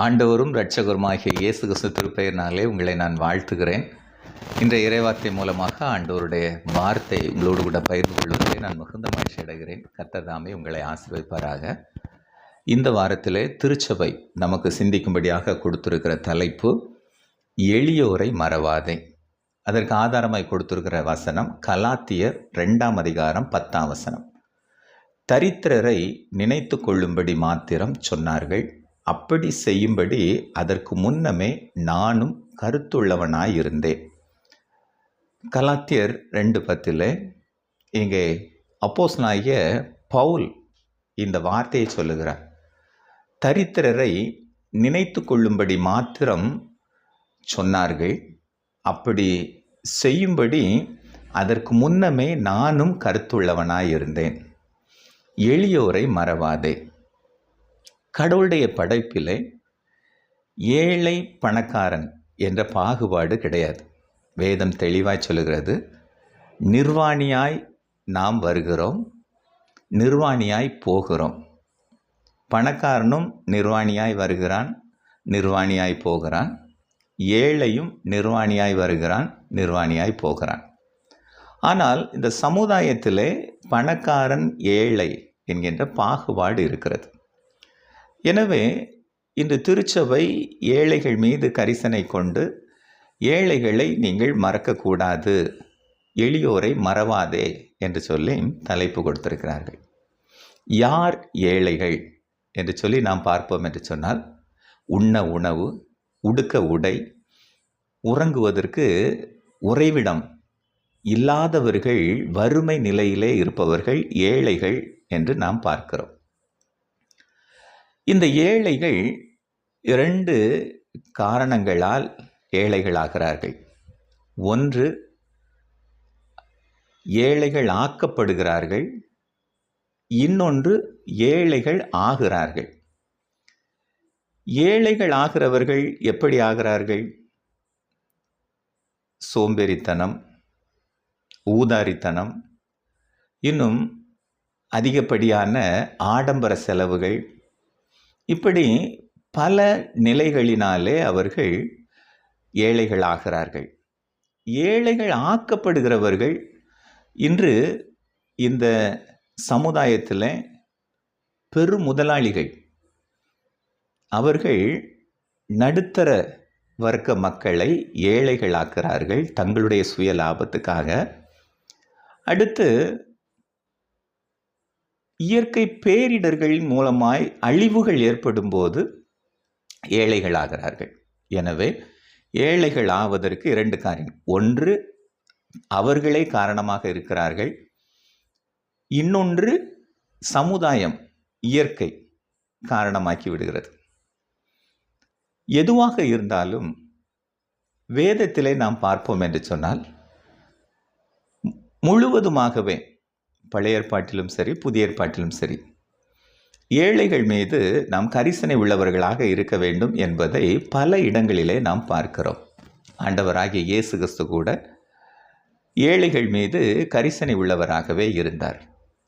ஆண்டவரும் இரட்சகருமாகிய இயேசு கிறிஸ்து திருப்பெயரினாலே உங்களை நான் வாழ்த்துகிறேன். இன்றைய இறைவார்த்தை மூலமாக ஆண்டவருடைய வார்த்தை உங்களோடு கூட பகிர்ந்து கொள்வதிலே நான் மிகுந்த மகிழ்ச்சி அடைகிறேன். கர்த்தர் தாமே உங்களை ஆசீர்வதிப்பாராக. இந்த வாரத்திலே திருச்சபை நமக்கு சிந்திக்கும்படியாக கொடுத்திருக்கிற தலைப்பு எளியோரை மறவாதே. அதற்கு ஆதாரமாய் கொடுத்திருக்கிற வசனம் கலாத்தியர் 2ஆம் அதிகாரம் 10ஆம் வசனம். தரித்திரரை நினைத்து கொள்ளும்படி மாத்திரம் சொன்னார்கள், அப்படி செய்யும்படி அதற்கு முன்னமே நானும் கருத்துள்ளவனாயிருந்தேன். கலாத்தியர் 2:10 இங்கே அப்போஸ்தலனாகிய பவுல் இந்த வார்த்தையை சொல்லுகிறார். தரித்திரரை நினைத்து கொள்ளும்படி மாத்திரம் சொன்னார்கள், அப்படி செய்யும்படி அதற்கு முன்னமே நானும் கருத்துள்ளவனாயிருந்தேன். எளியோரை மறவாதே. கடவுளுடைய படைப்பிலே ஏழை பணக்காரன் என்ற பாகுபாடு கிடையாது. வேதம் தெளிவாய் சொல்லுகிறது, நிர்வாணியாய் நாம் வருகிறோம், நிர்வாணியாய் போகிறோம். பணக்காரனும் நிர்வாணியாய் வருகிறான், நிர்வாணியாய் போகிறான். ஏழையும் நிர்வாணியாய் வருகிறான், நிர்வாணியாய் போகிறான். ஆனால் இந்த சமுதாயத்திலே பணக்காரன் ஏழை என்கின்ற பாகுபாடு இருக்கிறது. எனவே இன்று திருச்சபை ஏழைகள் மீது கரிசனை கொண்டு ஏழைகளை நீங்கள் மறக்கக்கூடாது, எளியோரை மறவாதே என்று சொல்லி தலைப்பு கொடுத்திருக்கிறார்கள். யார் ஏழைகள் என்று சொல்லி நாம் பார்ப்போம் என்று சொன்னால், உண்ண உணவு, உடுக்க உடை, உறங்குவதற்கு உறைவிடம் இல்லாதவர்கள், வறுமை நிலையிலே இருப்பவர்கள் ஏழைகள் என்று நாம் பார்க்கிறோம். இந்த ஏழைகள் 2 காரணங்களால் ஏழைகளாகிறார்கள். ஒன்று, ஏழைகள் ஆக்கப்படுகிறார்கள். இன்னொன்று, ஏழைகள் ஆகிறார்கள். ஏழைகள் ஆகிறவர்கள் எப்படி ஆகிறார்கள்? சோம்பேறித்தனம், ஊதாரித்தனம், இன்னும் அதிகப்படியான ஆடம்பர செலவுகள், இப்படி பல நிலைகளினாலே அவர்கள் ஏழைகள் ஆகிறார்கள். ஏழைகள் ஆக்கப்படுகிறவர்கள் இன்று இந்த சமுதாயத்தில் பெருமுதலாளிகள். அவர்கள் நடுத்தர வர்க்க மக்களை ஏழைகளாக்குகிறார்கள் தங்களுடைய சுய லாபத்துக்காக. அடுத்து, இயற்கை பேரிடர்களின் மூலமாய் அழிவுகள் ஏற்படும் போது ஏழைகளாகிறார்கள். எனவே ஏழைகள் ஆவதற்கு 2 காரணம். ஒன்று, அவர்களே காரணமாக இருக்கிறார்கள். இன்னொன்று, சமுதாயம், இயற்கை காரணமாக்கி விடுகிறது. எதுவாக இருந்தாலும் வேதத்திலே நாம் பார்ப்போம் என்று சொன்னால், முழுவதுமாகவே பழைய ஏற்பாட்டிலும் சரி, புதிய ஏற்பாட்டிலும் சரி, ஏழைகள் மீது நாம் கரிசனை உள்ளவர்களாக இருக்க வேண்டும் என்பதை பல இடங்களிலே நாம் பார்க்கிறோம். ஆண்டவராகிய இயேசு கிறிஸ்து கூட ஏழைகள் மீது கரிசனை உள்ளவராகவே இருந்தார்.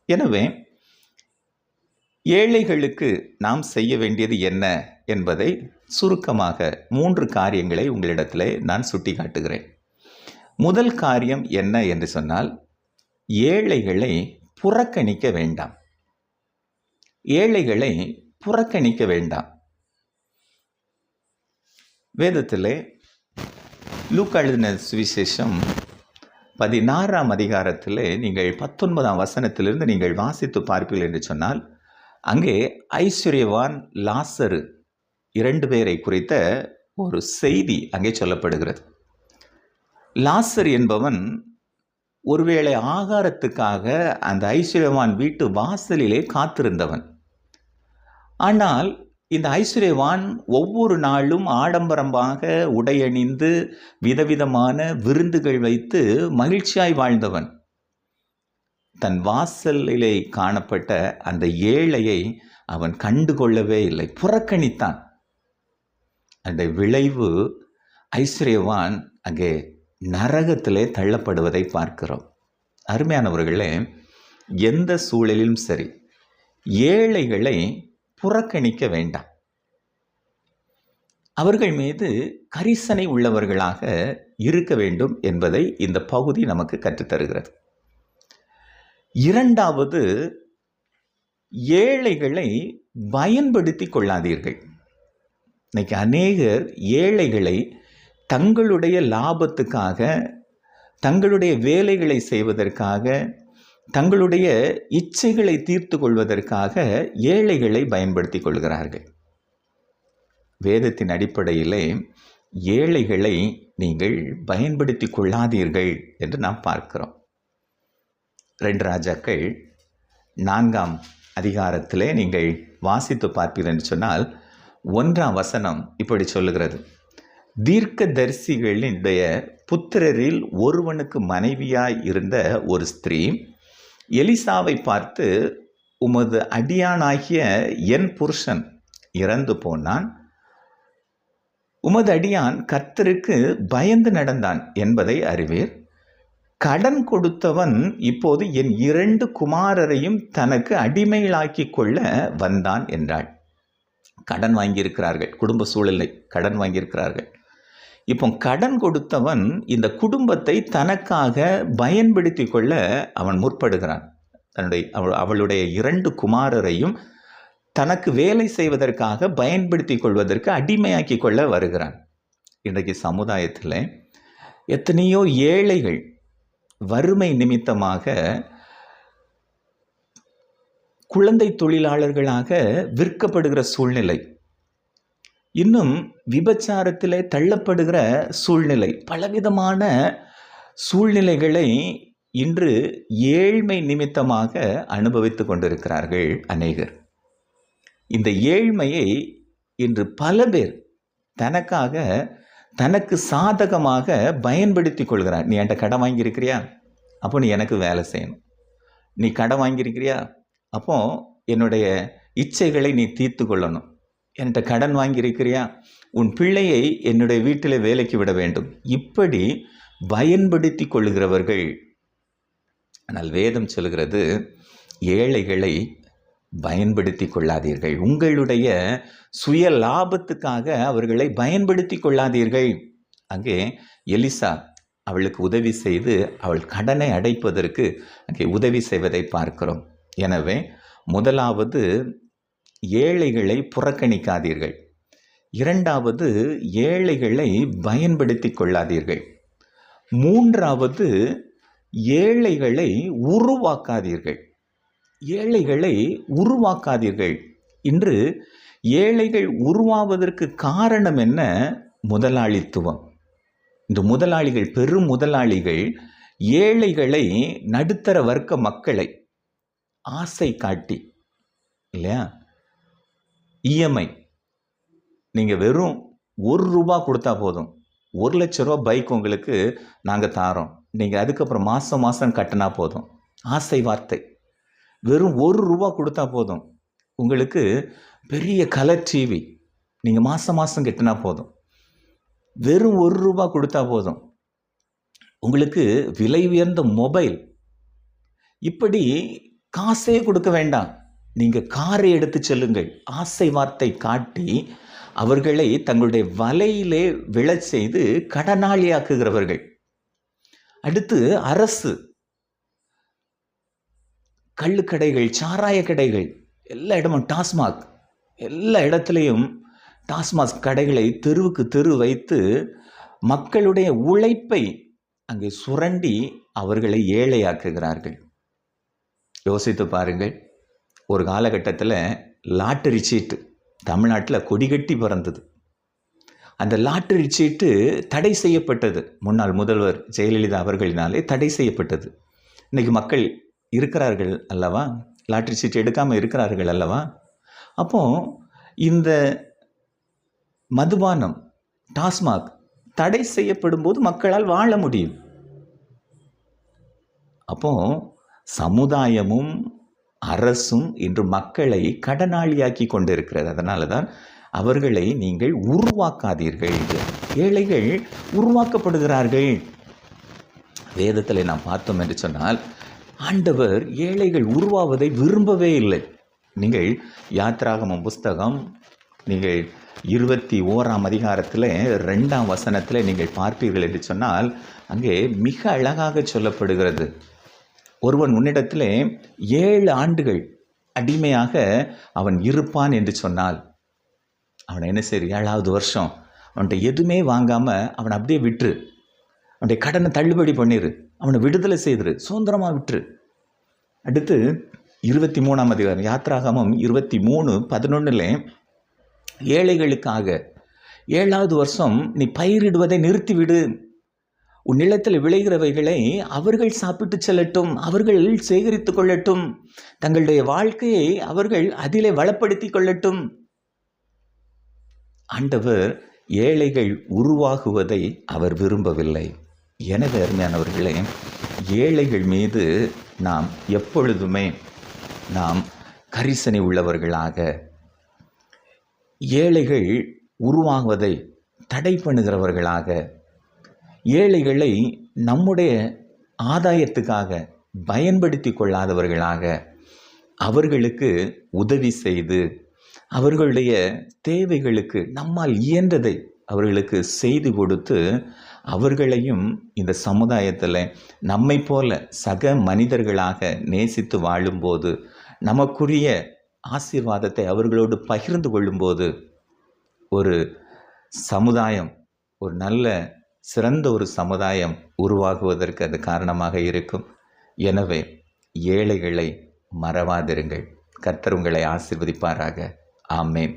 எனவே ஏழைகளுக்கு நாம் செய்ய வேண்டியது என்ன என்பதை சுருக்கமாக 3 காரியங்களை உங்களிடத்திலே நான் சுட்டி காட்டுகிறேன். முதல் காரியம் என்ன என்று சொன்னால், ஏழைகளை புறக்கணிக்க வேண்டாம். ஏழைகளை புறக்கணிக்க வேண்டாம். வேதத்திலே லூக்கா எழுதின சுவிசேஷம் 16ஆம் அதிகாரத்திலே நீங்கள் 19ஆம் வசனத்திலிருந்து நீங்கள் வாசித்து பார்ப்பீர்கள் என்று சொன்னால், அங்கே ஐஸ்வர்யவான் லாசரு 2 பேரை குறித்த ஒரு செய்தி அங்கே சொல்லப்படுகிறது. லாசர் என்பவன் ஒருவேளை ஆகாரத்துக்காக அந்த ஐஸ்வர்யவான் வீட்டு வாசலிலே காத்திருந்தவன். ஆனால் இந்த ஐஸ்வர்யவான் ஒவ்வொரு நாளும் ஆடம்பரமாக உடையணிந்து விதவிதமான விருந்துகள் வைத்து மகிழ்ச்சியாய் வாழ்ந்தவன். தன் வாசலிலே காணப்பட்ட அந்த ஏழையை அவன் கண்டுகொள்ளவே இல்லை, புறக்கணித்தான். அந்த விளைவு ஐஸ்வர்யவான் அங்கே நரகத்திலே தள்ளப்படுவதை பார்க்கிறோம். அருமையானவர்களே, எந்த சூழலிலும் சரி ஏழைகளை புறக்கணிக்க வேண்டாம். அவர்கள் மீது கரிசனை உள்ளவர்களாக இருக்க வேண்டும் என்பதை இந்த பகுதி நமக்கு கற்றுத்தருகிறது. இரண்டாவது, ஏழைகளை பயன்படுத்தி கொள்ளாதீர்கள். இன்னைக்கு அநேகர் ஏழைகளை தங்களுடைய லாபத்துக்காக, தங்களுடைய வேலைகளை செய்வதற்காக, தங்களுடைய இச்சைகளை தீர்த்து கொள்வதற்காக ஏழைகளை பயன்படுத்தி கொள்கிறார்கள். வேதத்தின் அடிப்படையிலே ஏழைகளை நீங்கள் பயன்படுத்தி கொள்ளாதீர்கள் என்று நாம் பார்க்கிறோம். 2 ராஜாக்கள் 4ஆம் அதிகாரத்திலே நீங்கள் வாசித்து பார்ப்பீர்கள் என்று சொன்னால் 1ஆம் வசனம் இப்படி சொல்லுகிறது: தீர்க்கதரிசிகளுடைய புத்திரரில் ஒருவனுக்கு மனைவியாய் இருந்த ஒரு ஸ்திரீ எலிசாவை பார்த்து, உமது அடியானாகிய என் புருஷன் இறந்து போனான், உமது அடியான் கர்த்தருக்கு பயந்து நடந்தான் என்பதை அறிவீர். கடன் கொடுத்தவன் இப்போது என் 2 குமாரரையும் தனக்கு அடிமைகளாக்கி கொள்ள வந்தான் என்றாள். கடன் வாங்கியிருக்கிறார்கள், குடும்ப சூழலை கடன் வாங்கியிருக்கிறார்கள். இப்போ கடன் கொடுத்தவன் இந்த குடும்பத்தை தனக்காக பயன்படுத்தி கொள்ள அவன் முற்படுகிறான். அவளுடைய 2 குமாரரையும் தனக்கு வேலை செய்வதற்காக பயன்படுத்தி கொள்வதற்கு அடிமையாக்கி கொள்ள வருகிறான். இன்றைக்கு சமுதாயத்தில் எத்தனையோ ஏழைகள் வறுமை நிமித்தமாக குழந்தை தொழிலாளர்களாக விற்கப்படுகிற சூழ்நிலை, இன்னும் விபச்சாரத்திலே தள்ளப்படுகிற சூழ்நிலை, பலவிதமான சூழ்நிலைகளை இன்று ஏழ்மை நிமித்தமாக அனுபவித்து கொண்டிருக்கிறார்கள் அநேகர். இந்த ஏழ்மையை இன்று பல பேர் தனக்காக, தனக்கு சாதகமாக பயன்படுத்தி கொள்கிறார். நீ என்கிட்ட கடன் வாங்கியிருக்கிறியா, அப்போ நீ எனக்கு வேலை செய்யணும். நீ கடன் வாங்கியிருக்கிறியா, அப்போ என்னுடைய இச்சைகளை நீ தீர்த்து கொள்ளணும். என்கிட்ட கடன் வாங்கியிருக்கிறியா, உன் பிள்ளையை என்னுடைய வீட்டில் வேலைக்கு விட வேண்டும். இப்படி பயன்படுத்தி கொள்ளுகிறவர்கள். ஆனால் வேதம் சொல்கிறது, ஏழைகளை பயன்படுத்தி கொள்ளாதீர்கள். உங்களுடைய சுய லாபத்துக்காக அவர்களை பயன்படுத்தி கொள்ளாதீர்கள். அங்கே எலிசா அவளுக்கு உதவி செய்து அவள் கடனை அடைப்பதற்கு அங்கே உதவி செய்வதை பார்க்கிறோம். எனவே முதலாவது, ஏழைகளை புறக்கணிக்காதீர்கள். இரண்டாவது, ஏழைகளை பயன்படுத்தி கொள்ளாதீர்கள். மூன்றாவது, ஏழைகளை உருவாக்காதீர்கள். ஏழைகளை உருவாக்காதீர்கள். இன்று ஏழைகள் உருவாவதற்கு காரணம் என்ன? முதலாளித்துவம். இந்த முதலாளிகள், பெரும் முதலாளிகள் ஏழைகளை, நடுத்தர வர்க்க மக்களை ஆசை காட்டி, இல்லையா, இஎம்ஐ, நீங்கள் வெறும் ₹1 கொடுத்தா போதும், ₹1,00,000 பைக் உங்களுக்கு நாங்கள் தாரோம், நீங்கள் அதுக்கப்புறம் மாதம் மாதம் கட்டினா போதும். ஆசை வார்த்தை. வெறும் ₹1 கொடுத்தா போதும், உங்களுக்கு பெரிய கலர் டிவி நீங்கள் மாதம் மாதம் கட்டினா போதும். வெறும் ₹1 கொடுத்தா போதும், உங்களுக்கு விலை உயர்ந்த மொபைல். இப்படி காசே கொடுக்க வேண்டாம், நீங்கள் காரை எடுத்து செல்லுங்கள். ஆசை வார்த்தை காட்டி அவர்களை தங்களுடைய வலையிலே விழச் செய்து கடனாளியாக்குகிறவர்கள். அடுத்து அரசு, கள்ளுக்கடைகள், சாராய கடைகள், எல்லா இடமும் டாஸ்மாக், எல்லா இடத்துலையும் டாஸ்மாக் கடைகளை தெருவுக்கு தெரு வைத்து மக்களுடைய உழைப்பை அங்கே சுரண்டி அவர்களை ஏழையாக்குகிறார்கள். யோசித்து பாருங்கள். ஒரு காலகட்டத்தில் லாட்டரி சீட்டு தமிழ்நாட்டில் கொடிகட்டி பறந்தது. அந்த லாட்டரி சீட்டு தடை செய்யப்பட்டது. முன்னாள் முதல்வர் ஜெயலலிதா அவர்களினாலே தடை செய்யப்பட்டது. இன்றைக்கி மக்கள் இருக்கிறார்கள் அல்லவா, லாட்டரி சீட்டு எடுக்காமல் இருக்கிறார்கள் அல்லவா. அப்போது இந்த மதுபானம், டாஸ்மாக் தடை செய்யப்படும் போது மக்களால் வாழ முடியும். அப்போ சமுதாயமும் அரசும் இன்று மக்களை கடனாளியாக்கி கொண்டிருக்கிறது. அதனால தான் அவர்களை நீங்கள் உருவாக்காதீர்கள். ஏழைகள் உருவாக்கப்படுகிறார்கள். வேதத்தில் நாம் பார்த்தோம் என்று சொன்னால், ஆண்டவர் ஏழைகள் உருவாவதை விரும்பவே இல்லை. நீங்கள் யாத்ராகமம் புஸ்தகம், நீங்கள் 21ஆம் அதிகாரத்தில் 2ஆம் வசனத்தில் நீங்கள் பார்ப்பீர்கள் என்று சொன்னால் அங்கே மிக அழகாக சொல்லப்படுகிறது. ஒருவன் உன்னிடத்தில் 7 ஆண்டுகள் அடிமையாக அவன் இருப்பான் என்று சொன்னால் அவனை என்ன செய்ய, 7வது வருஷம் அவன்கிட்ட எதுவுமே வாங்காமல் அவனை அப்படியே விட்டுரு, அவனுடைய கடனை தள்ளுபடி பண்ணிடு, அவனை விடுதலை செய்திரு, சுதந்திரமாக விட்டுரு. அடுத்து 23ஆம் அதிகாரம் யாத்ராகமம் 23:11 ஏழைகளுக்காக 7வது வருஷம் நீ பயிரிடுவதை நிறுத்திவிடு, உன் நிலத்தில் விளைகிறவைகளை அவர்கள் சாப்பிட்டு செல்லட்டும், அவர்கள் சேகரித்து கொள்ளட்டும், தங்களுடைய வாழ்க்கையை அவர்கள் அதிலே வளப்படுத்தி கொள்ளட்டும். ஆண்டவர் ஏழைகள் உருவாகுவதை அவர் விரும்பவில்லை. எனவே அருமையானவர்களே, ஏழைகள் மீது நாம் எப்பொழுதுமே நாம் கரிசனை உள்ளவர்களாக, ஏழைகள் உருவாகுவதை தடை பண்ணுகிறவர்களாக, ஏழைகளை நம்முடைய ஆதாயத்துக்காக பயன்படுத்தி கொள்ளாதவர்களாக, அவர்களுக்கு உதவி செய்து அவர்களுடைய தேவைகளுக்கு நம்மால் இயன்றதை அவர்களுக்கு செய்து கொடுத்து அவர்களையும் இந்த சமுதாயத்தில் நம்மை போல சக மனிதர்களாக நேசித்து வாழும்போது, நமக்குரிய ஆசீர்வாதத்தை அவர்களோடு பகிர்ந்து கொள்ளும்போது ஒரு சமுதாயம், ஒரு நல்ல சிறந்த ஒரு சமுதாயம் உருவாகுவதற்கு அது காரணமாக இருக்கும். எனவே ஏழைகளை மறவாதிருங்கள். கர்த்தர் உங்களை ஆசீர்வதிப்பாராக. ஆமென்.